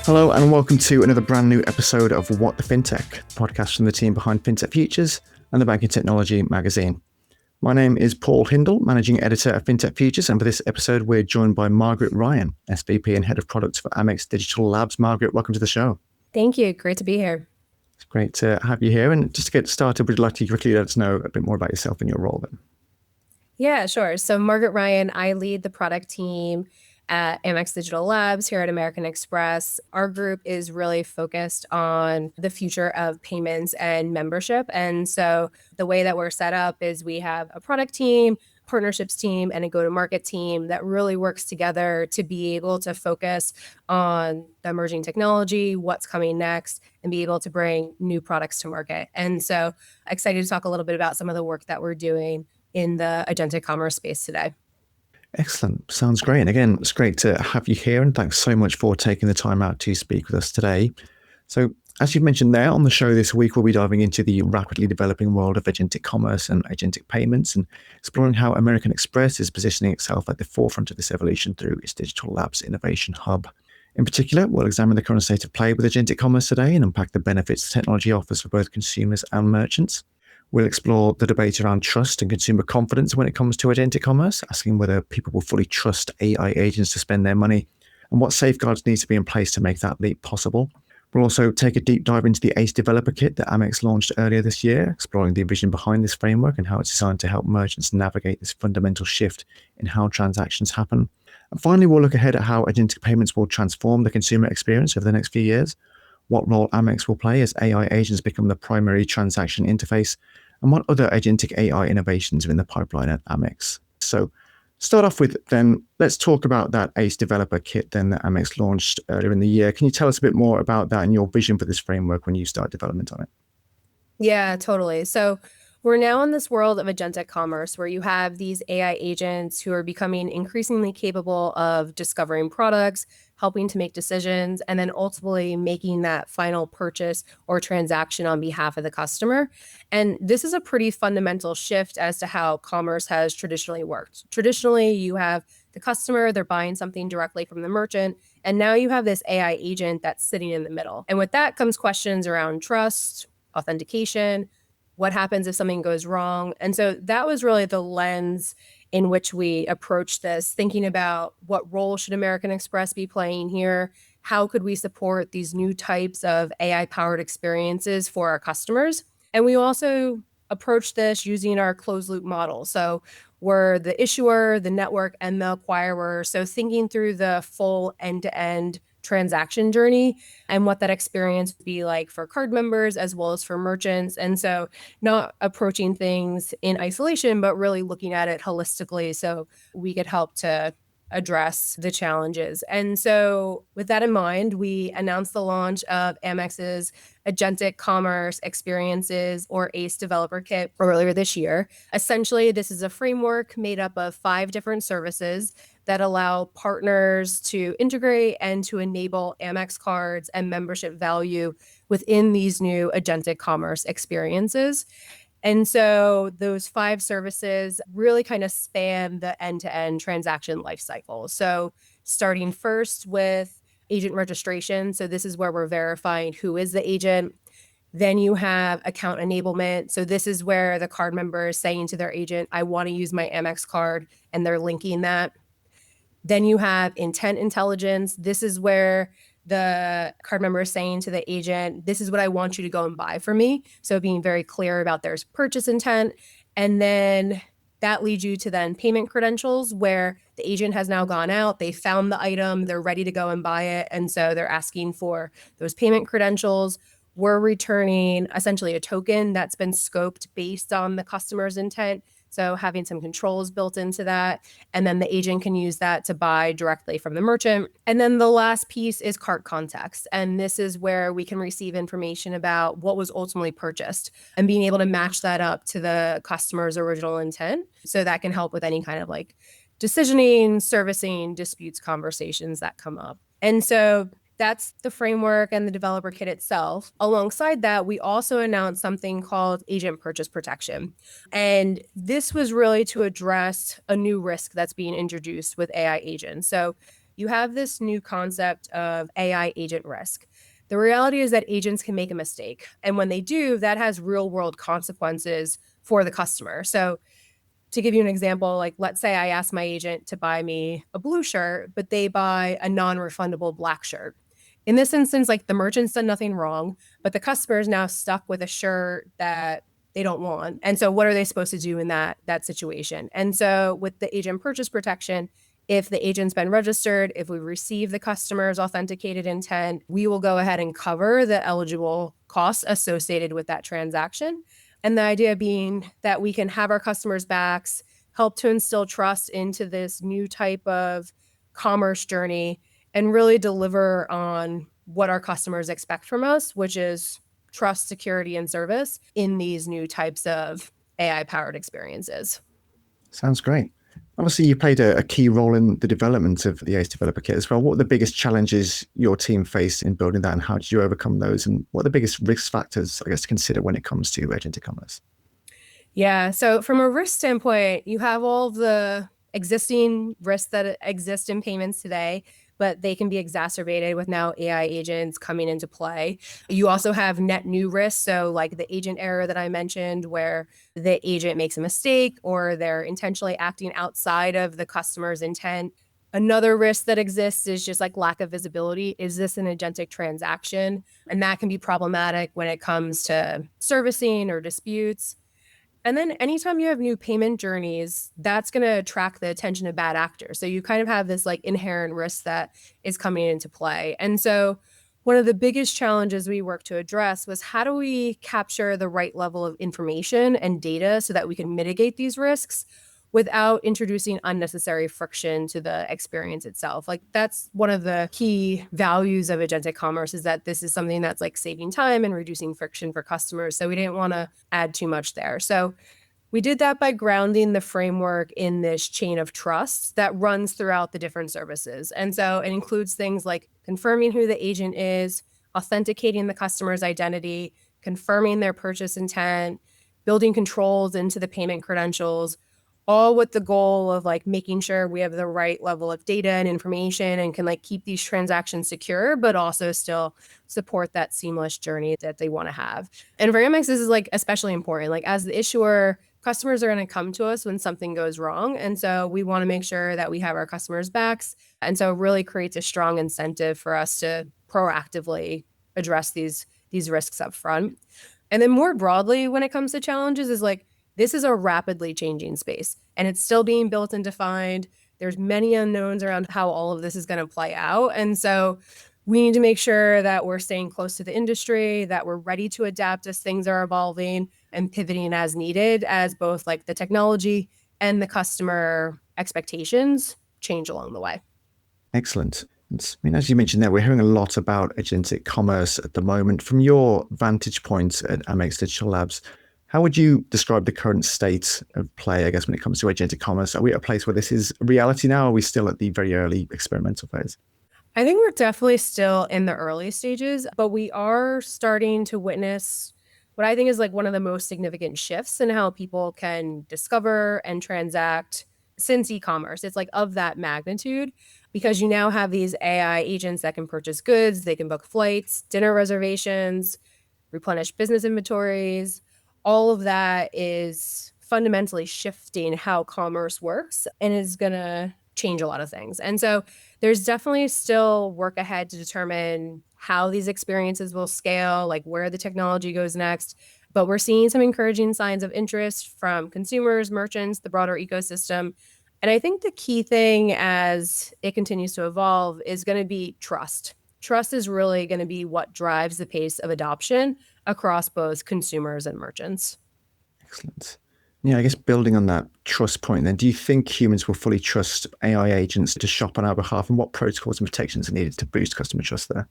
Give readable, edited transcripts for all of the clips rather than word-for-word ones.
Hello and welcome to another brand new episode of What the FinTech, podcast from the team behind FinTech Futures and the Banking Technology magazine. My name is Paul Hindle, Managing Editor of FinTech Futures, and for this episode we're joined by Margaret Ryan, SVP and Head of Products for Amex Digital Labs. Margaret, welcome to the show. Thank you. Great to be here. It's great to have you here. And just to get started, would you like to quickly let us know a bit more about yourself and your role then? Yeah, sure. So Margaret Ryan, I lead the product team at Amex Digital Labs here at American Express. Our group is really focused on the future of payments and membership. And so the way that we're set up is we have a product team, partnerships team, and a go-to-market team that really works together to be able to focus on the emerging technology, what's coming next, and be able to bring new products to market. And so excited to talk a little bit about some of the work that we're doing in the agentic commerce space today. Excellent. Sounds great. And again, it's great to have you here. And thanks so much for taking the time out to speak with us today. So as you've mentioned there on the show this week, we'll be diving into the rapidly developing world of agentic commerce and agentic payments and exploring how American Express is positioning itself at the forefront of this evolution through its Digital Labs Innovation Hub. In particular, we'll examine the current state of play with agentic commerce today and unpack the benefits the technology offers for both consumers and merchants. We'll explore the debate around trust and consumer confidence when it comes to agentic commerce, asking whether people will fully trust AI agents to spend their money and what safeguards need to be in place to make that leap possible. We'll also take a deep dive into the ACE developer kit that Amex launched earlier this year, exploring the vision behind this framework and how it's designed to help merchants navigate this fundamental shift in how transactions happen. And finally, we'll look ahead at how agentic payments will transform the consumer experience over the next few years, what role Amex will play as AI agents become the primary transaction interface, and what other agentic AI innovations are in the pipeline at Amex. So start off with then, let's talk about that ACE developer kit then that Amex launched earlier in the year. Can you tell us a bit more about that and your vision for this framework when you start development on it? Yeah, totally. So we're now in this world of agentic commerce where you have these AI agents who are becoming increasingly capable of discovering products, helping to make decisions, and then ultimately making that final purchase or transaction on behalf of the customer. And this is a pretty fundamental shift as to how commerce has traditionally worked. Traditionally, you have the customer, they're buying something directly from the merchant, and now you have this AI agent that's sitting in the middle. And with that comes questions around trust, authentication, what happens if something goes wrong? And so that was really the lens in which we approached this, thinking about what role should American Express be playing here? How could we support these new types of AI-powered experiences for our customers? And we also approached this using our closed loop model. So we're the issuer, the network, and the acquirer. So thinking through the full end-to-end transaction journey and what that experience would be like for card members as well as for merchants. And so not approaching things in isolation, but really looking at it holistically so we could help to address the challenges. And so with that in mind, we announced the launch of Amex's Agentic Commerce Experiences or ACE Developer Kit earlier this year. Essentially, this is a framework made up of 5 different services that allow partners to integrate and to enable Amex cards and membership value within these new agentic commerce experiences. And so those 5 services really kind of span the end-to-end transaction lifecycle. So starting first with agent registration. So this is where we're verifying who is the agent. Then you have account enablement. So this is where the card member is saying to their agent, I want to use my Amex card, and they're linking that. Then you have intent intelligence. This is where the card member is saying to the agent, this is what I want you to go and buy for me. So being very clear about their purchase intent. And then that leads you to then payment credentials, where the agent has now gone out, they found the item, they're ready to go and buy it. And so they're asking for those payment credentials. We're returning essentially a token that's been scoped based on the customer's intent. So having some controls built into that, and then the agent can use that to buy directly from the merchant. And then the last piece is cart context. And this is where we can receive information about what was ultimately purchased and being able to match that up to the customer's original intent. So that can help with any kind of like decisioning, servicing, disputes, conversations that come up. And so that's the framework and the developer kit itself. Alongside that, we also announced something called agent purchase protection. And this was really to address a new risk that's being introduced with AI agents. So you have this new concept of AI agent risk. The reality is that agents can make a mistake. And when they do, that has real world consequences for the customer. So to give you an example, like let's say I ask my agent to buy me a blue shirt, but they buy a non-refundable black shirt. In this instance, like the merchant's done nothing wrong, but the customer is now stuck with a shirt that they don't want. And so what are they supposed to do in that situation? And so with the agent purchase protection, if the agent's been registered, if we receive the customer's authenticated intent, we will go ahead and cover the eligible costs associated with that transaction. And the idea being that we can have our customers' backs, help to instill trust into this new type of commerce journey, and really deliver on what our customers expect from us, which is trust, security, and service in these new types of AI-powered experiences. Sounds great. Obviously, you played a key role in the development of the ACE Developer Kit as well. What are the biggest challenges your team faced in building that, and how did you overcome those? And what are the biggest risk factors, I guess, to consider when it comes to agentic commerce? Yeah. So from a risk standpoint, you have all of the existing risks that exist in payments today, but they can be exacerbated with now AI agents coming into play. You also have net new risks. So like the agent error that I mentioned, where the agent makes a mistake or they're intentionally acting outside of the customer's intent. Another risk that exists is just like lack of visibility. Is this an agentic transaction? And that can be problematic when it comes to servicing or disputes. And then anytime you have new payment journeys, that's going to attract the attention of bad actors. So you kind of have this like inherent risk that is coming into play. And so one of the biggest challenges we worked to address was how do we capture the right level of information and data so that we can mitigate these risks without introducing unnecessary friction to the experience itself. Like that's one of the key values of agentic commerce, is that this is something that's like saving time and reducing friction for customers. So we didn't want to add too much there. So we did that by grounding the framework in this chain of trust that runs throughout the different services. And so it includes things like confirming who the agent is, authenticating the customer's identity, confirming their purchase intent, building controls into the payment credentials, all with the goal of like making sure we have the right level of data and information and can like keep these transactions secure, but also still support that seamless journey that they want to have. And for Amex, this is like especially important. Like as the issuer, customers are going to come to us when something goes wrong. And so we want to make sure that we have our customers' backs. And so it really creates a strong incentive for us to proactively address these risks up front. And then more broadly, when it comes to challenges, is like, this is a rapidly changing space and it's still being built and defined. There's many unknowns around how all of this is going to play out. And so we need to make sure that we're staying close to the industry, that we're ready to adapt as things are evolving and pivoting as needed, as both like the technology and the customer expectations change along the way. Excellent. I mean, as you mentioned there, we're hearing a lot about agentic commerce at the moment. From your vantage point at Amex Digital Labs, how would you describe the current state of play, I guess, when it comes to agentic commerce? Are we at a place where this is reality now, or are we still at the very early experimental phase? I think we're definitely still in the early stages, but we are starting to witness what I think is like one of the most significant shifts in how people can discover and transact since e-commerce. It's like of that magnitude, because you now have these AI agents that can purchase goods, they can book flights, dinner reservations, replenish business inventories. All of that is fundamentally shifting how commerce works and is going to change a lot of things. And so there's definitely still work ahead to determine how these experiences will scale, like where the technology goes next. But we're seeing some encouraging signs of interest from consumers, merchants, the broader ecosystem. And I think the key thing as it continues to evolve is going to be trust. Trust is really going to be what drives the pace of adoption across both consumers and merchants. Excellent. Yeah, I guess building on that trust point, then, do you think humans will fully trust AI agents to shop on our behalf, and what protocols and protections are needed to boost customer trust there?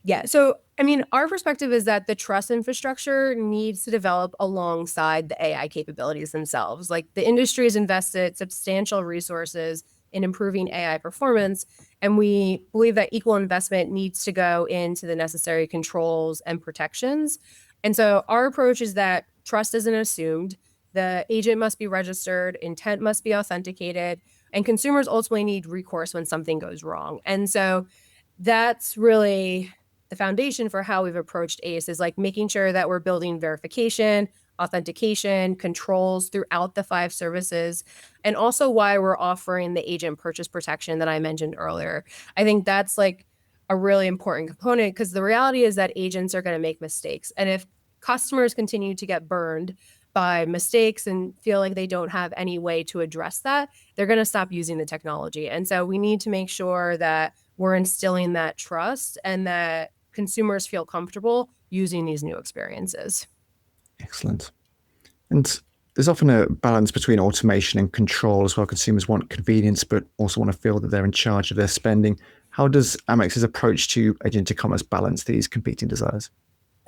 Yeah. So, I mean, our perspective is that the trust infrastructure needs to develop alongside the AI capabilities themselves. Like the industry has invested substantial resources in improving AI performance, and we believe that equal investment needs to go into the necessary controls and protections. And so our approach is that trust isn't assumed. The agent must be registered, intent must be authenticated. And consumers ultimately need recourse when something goes wrong. And so that's really the foundation for how we've approached ACE, is like making sure that we're building verification, authentication, controls throughout the 5 services, and also why we're offering the agent purchase protection that I mentioned earlier. I think that's like a really important component, because the reality is that agents are going to make mistakes. And if customers continue to get burned by mistakes and feel like they don't have any way to address that, they're going to stop using the technology. And so we need to make sure that we're instilling that trust and that consumers feel comfortable using these new experiences. Excellent. And there's often a balance between automation and control as well. Consumers want convenience, but also want to feel that they're in charge of their spending. How does Amex's approach to agentic commerce balance these competing desires?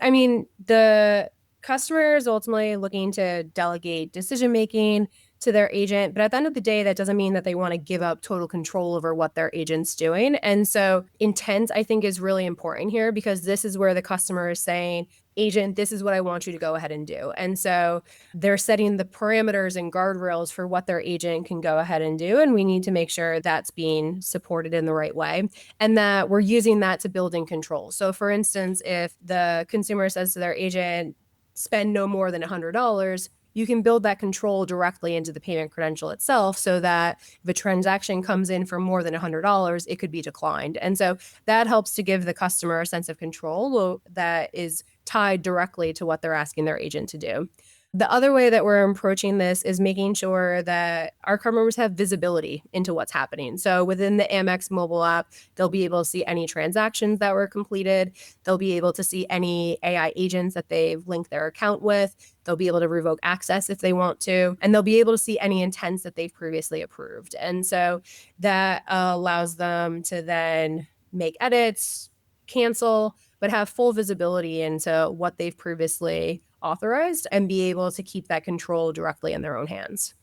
I mean, the customer is ultimately looking to delegate decision making to their agent, but at the end of the day, that doesn't mean that they want to give up total control over what their agent's doing. And so intent, I think, is really important here, because this is where the customer is saying, agent, this is what I want you to go ahead and do. And so they're setting the parameters and guardrails for what their agent can go ahead and do. And we need to make sure that's being supported in the right way, and that we're using that to build in control. So for instance, if the consumer says to their agent, spend no more than $100, you can build that control directly into the payment credential itself, so that if a transaction comes in for more than $100, it could be declined. And so that helps to give the customer a sense of control that is tied directly to what they're asking their agent to do. The other way that we're approaching this is making sure that our customers have visibility into what's happening. So within the Amex mobile app, they'll be able to see any transactions that were completed. They'll be able to see any AI agents that they've linked their account with. They'll be able to revoke access if they want to, and they'll be able to see any intents that they've previously approved. And so that allows them to then make edits, cancel, but have full visibility into what they've previously authorized, and be able to keep that control directly in their own hands.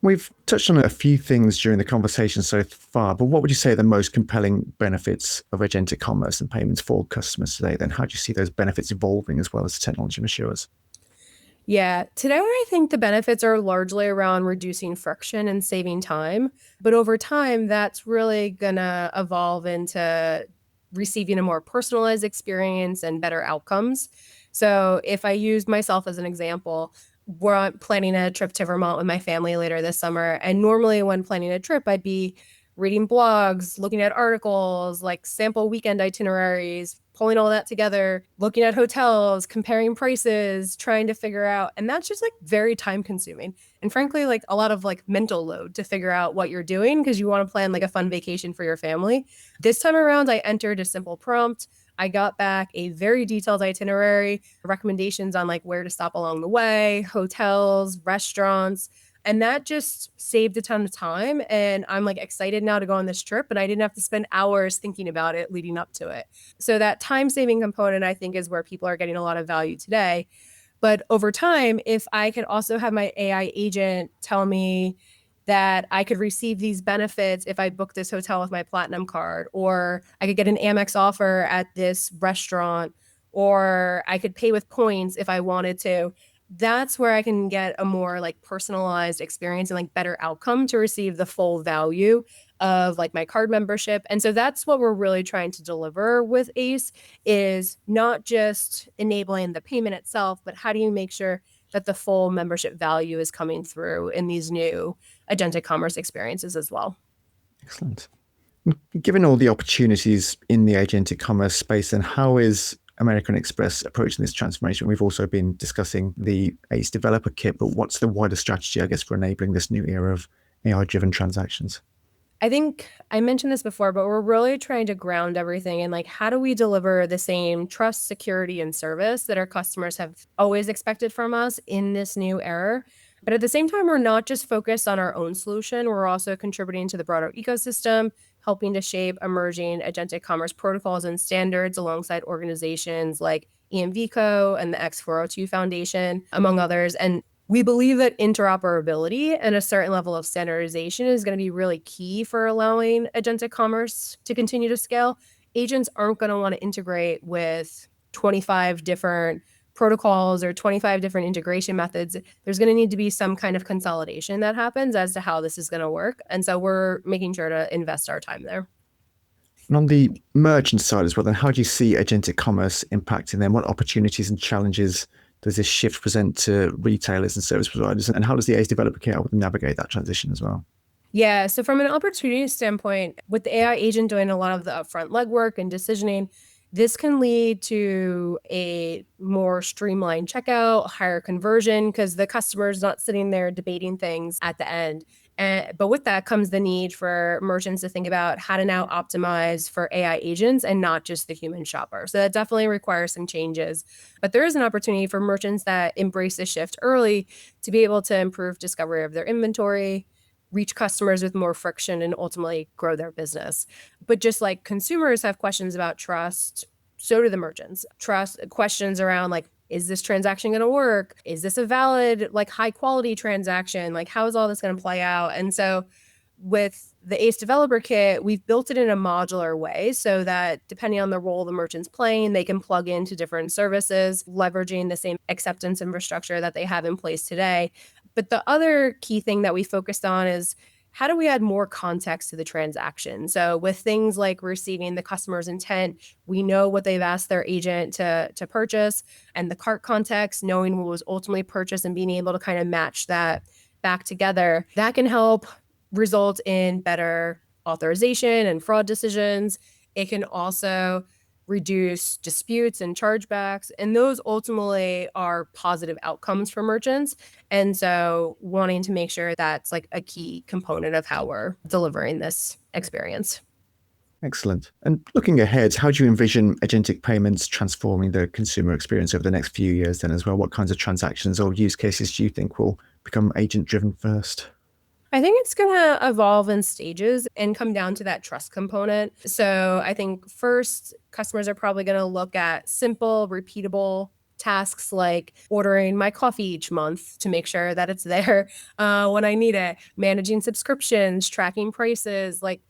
We've touched on a few things during the conversation so far, but what would you say are the most compelling benefits of agentic commerce and payments for customers today? Then how do you see those benefits evolving as well as technology matures? Yeah, today I think the benefits are largely around reducing friction and saving time. But over time, that's really going to evolve into receiving a more personalized experience and better outcomes. So if I use myself as an example, we're planning a trip to Vermont with my family later this summer. And normally when planning a trip, I'd be reading blogs, looking at articles, like sample weekend itineraries, pulling all that together, looking at hotels, comparing prices, trying to figure out. And that's just like very time consuming. And frankly, like a lot of like mental load to figure out what you're doing, because you want to plan like a fun vacation for your family. This time around, I entered a simple prompt. I got back a very detailed itinerary, recommendations on like where to stop along the way, hotels, restaurants. And that just saved a ton of time. And I'm like excited now to go on this trip. And I didn't have to spend hours thinking about it leading up to it. So that time saving component, I think, is where people are getting a lot of value today. But over time, if I could also have my AI agent tell me that I could receive these benefits if I book this hotel with my platinum card, or I could get an Amex offer at this restaurant, or I could pay with points if I wanted to, that's where I can get a more like personalized experience and like better outcome to receive the full value of like my card membership. And so that's what we're really trying to deliver with ACE, is not just enabling the payment itself, but how do you make sure that the full membership value is coming through in these new agentic commerce experiences as well. Excellent. Given all the opportunities in the agentic commerce space, then how is American Express approaching this transformation? We've also been discussing the ACE developer kit, but what's the wider strategy, I guess, for enabling this new era of AI-driven transactions? I think I mentioned this before, but we're really trying to ground everything in like, how do we deliver the same trust, security, and service that our customers have always expected from us in this new era? But at the same time, we're not just focused on our own solution. We're also contributing to the broader ecosystem, helping to shape emerging agentic commerce protocols and standards alongside organizations like EMVCo and the X402 Foundation, among others. And we believe that interoperability and a certain level of standardization is going to be really key for allowing agentic commerce to continue to scale. Agents aren't going to want to integrate with 25 different protocols or 25 different integration methods, there's going to need to be some kind of consolidation that happens as to how this is going to work. And so we're making sure to invest our time there. And on the merchant side as well, then how do you see agentic commerce impacting them? What opportunities and challenges does this shift present to retailers and service providers? And how does the ACE developer care help them navigate that transition as well? Yeah, so from an opportunity standpoint, with the AI agent doing a lot of the upfront legwork and decisioning, this can lead to a more streamlined checkout, higher conversion, because the customer is not sitting there debating things at the end. But with that comes the need for merchants to think about how to now optimize for AI agents and not just the human shopper. So that definitely requires some changes. But there is an opportunity for merchants that embrace the shift early to be able to improve discovery of their inventory, reach customers with more friction, and ultimately grow their business. But just like consumers have questions about trust, so do the merchants. Trust questions around like, is this transaction going to work? Is this a valid, like high quality transaction? Like, how is all this going to play out? And so with the ACE Developer Kit, we've built it in a modular way so that depending on the role the merchant's playing, they can plug into different services, leveraging the same acceptance infrastructure that they have in place today. But the other key thing that we focused on is how do we add more context to the transaction? So with things like receiving the customer's intent, we know what they've asked their agent to purchase, and the cart context, knowing what was ultimately purchased and being able to kind of match that back together, that can help result in better authorization and fraud decisions. It can also reduce disputes and chargebacks, and those ultimately are positive outcomes for merchants. And so wanting to make sure that's like a key component of how we're delivering this experience. Excellent. And looking ahead, how do you envision agentic payments transforming the consumer experience over the next few years then as well? What kinds of transactions or use cases do you think will become agent-driven first? I think it's going to evolve in stages and come down to that trust component. So I think first, customers are probably going to look at simple, repeatable tasks like ordering my coffee each month to make sure that it's there when I need it, managing subscriptions, tracking prices, like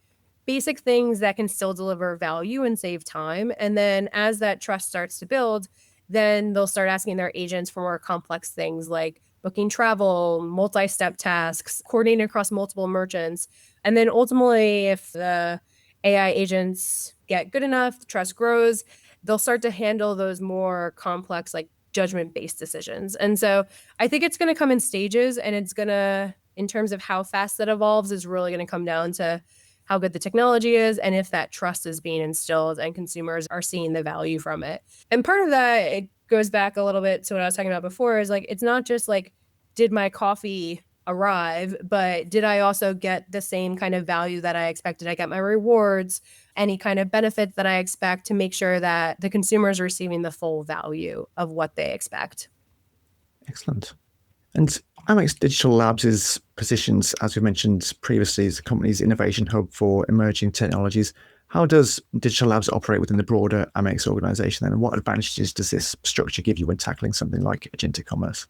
basic things that can still deliver value and save time. And then as that trust starts to build, then they'll start asking their agents for more complex things like booking travel, multi-step tasks, coordinating across multiple merchants. And then ultimately, if the AI agents get good enough, the trust grows, they'll start to handle those more complex, like judgment-based decisions. And so I think it's going to come in stages, and it's going to, in terms of how fast that evolves, is really going to come down to how good the technology is and if that trust is being instilled and consumers are seeing the value from it. And part of that, it goes back a little bit to what I was talking about before, is like, it's not just like, did my coffee arrive, but did I also get the same kind of value that I expected? I get my rewards, any kind of benefits that I expect, to make sure that the consumer is receiving the full value of what they expect. Excellent. And Amex Digital Labs is positioned, as we mentioned previously, as the company's innovation hub for emerging technologies. How does Digital Labs operate within the broader Amex organization then? And what advantages does this structure give you when tackling something like agentic commerce?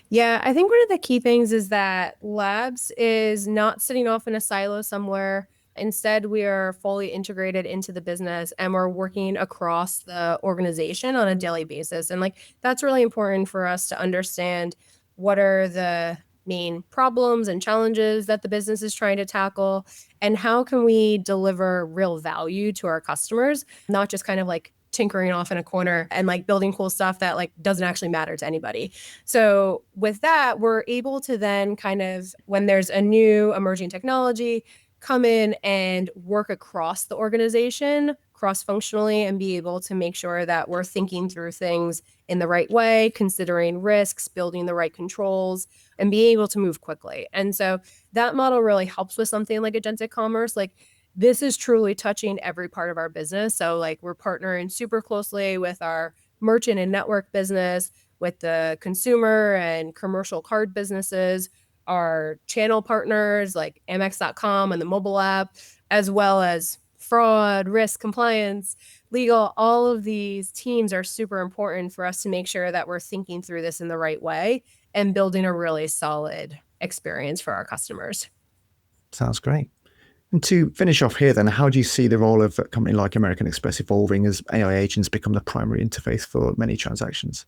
Yeah, I think one of the key things is that Labs is not sitting off in a silo somewhere. Instead, we are fully integrated into the business and we're working across the organization on a daily basis. And like, that's really important for us to understand what are the main problems and challenges that the business is trying to tackle, and how can we deliver real value to our customers, not just kind of like tinkering off in a corner and like building cool stuff that like doesn't actually matter to anybody. So with that, we're able to then kind of, when there's a new emerging technology, come in and work across the organization cross-functionally and be able to make sure that we're thinking through things in the right way, considering risks, building the right controls, and being able to move quickly. And so that model really helps with something like agentic commerce. Like, this is truly touching every part of our business. So like, we're partnering super closely with our merchant and network business, with the consumer and commercial card businesses, our channel partners like Amex.com and the mobile app, as well as fraud, risk, compliance, legal. All of these teams are super important for us to make sure that we're thinking through this in the right way and building a really solid experience for our customers. Sounds great. And to finish off here then, how do you see the role of a company like American Express evolving as AI agents become the primary interface for many transactions?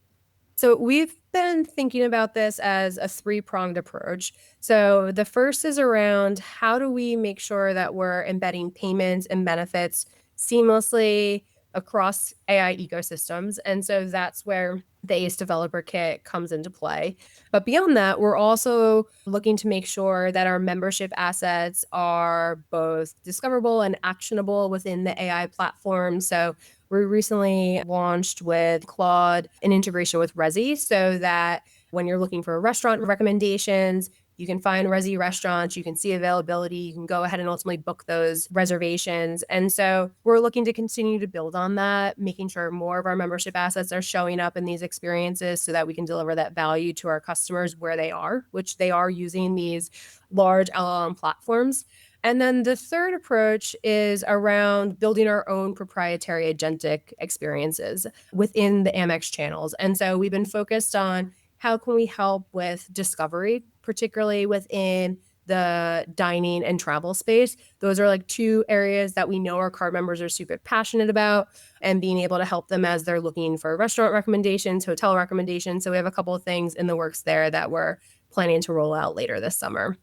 So we've been thinking about this as a three-pronged approach. So the first is around how do we make sure that we're embedding payments and benefits seamlessly across AI ecosystems. And so that's where the ACE Developer Kit comes into play. But beyond that, we're also looking to make sure that our membership assets are both discoverable and actionable within the AI platform. So we recently launched with Claude an integration with Resi so that when you're looking for restaurant recommendations, you can find Resi restaurants, you can see availability, you can go ahead and ultimately book those reservations. And so we're looking to continue to build on that, making sure more of our membership assets are showing up in these experiences so that we can deliver that value to our customers where they are, which they are using these large LLM platforms. And then the third approach is around building our own proprietary agentic experiences within the Amex channels. And so we've been focused on how can we help with discovery, particularly within the dining and travel space. Those are like two areas that we know our card members are super passionate about, and being able to help them as they're looking for restaurant recommendations, hotel recommendations. So we have a couple of things in the works there that we're planning to roll out later this summer.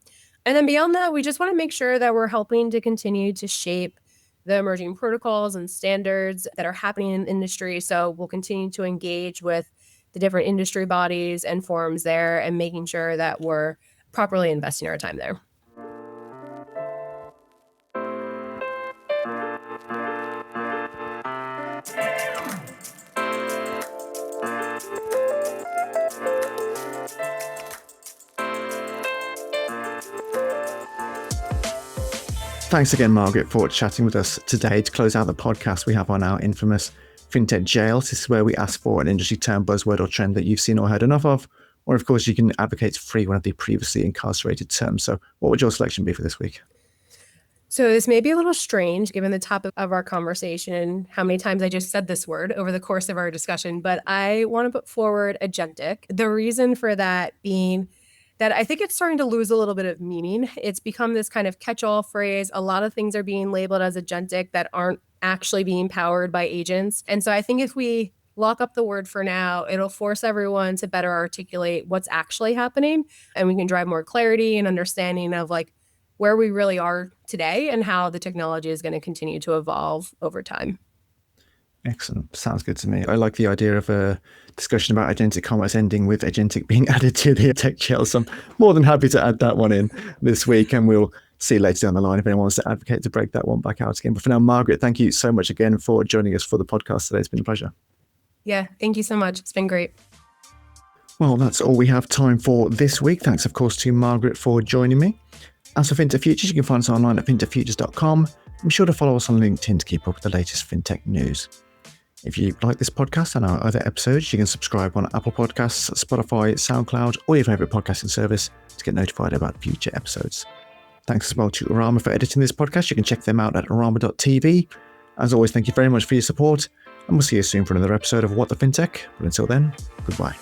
And then beyond that, we just want to make sure that we're helping to continue to shape the emerging protocols and standards that are happening in the industry. So we'll continue to engage with the different industry bodies and forums there and making sure that we're properly investing our time there. Thanks again, Margaret, for chatting with us today. To close out the podcast, we have on our infamous FinTech jail. This is where we ask for an industry term, buzzword, or trend that you've seen or heard enough of. Or, of course, you can advocate to free one of the previously incarcerated terms. So what would your selection be for this week? So this may be a little strange given the topic of our conversation and how many times I just said this word over the course of our discussion, but I want to put forward agentic. The reason for that being that I think it's starting to lose a little bit of meaning. It's become this kind of catch-all phrase. A lot of things are being labeled as agentic that aren't actually being powered by agents. And so I think if we lock up the word for now, it'll force everyone to better articulate what's actually happening, and we can drive more clarity and understanding of like where we really are today and how the technology is going to continue to evolve over time. Excellent. Sounds good to me. I like the idea of a discussion about agentic commerce ending with agentic being added to the tech jail. So I'm more than happy to add that one in this week, and we'll see later down the line if anyone wants to advocate to break that one back out again. But for now, Margaret, thank you so much again for joining us for the podcast today. It's been a pleasure. Yeah, thank you so much. It's been great. Well, that's all we have time for this week. Thanks, of course, to Margaret for joining me. As for FinTech Futures, you can find us online at fintechfutures.com. Be sure to follow us on LinkedIn to keep up with the latest FinTech news. If you like this podcast and our other episodes, you can subscribe on Apple Podcasts, Spotify, SoundCloud, or your favorite podcasting service to get notified about future episodes. Thanks as well to Arama for editing this podcast. You can check them out at arama.tv. As always, thank you very much for your support, and we'll see you soon for another episode of What the FinTech. But until then, goodbye.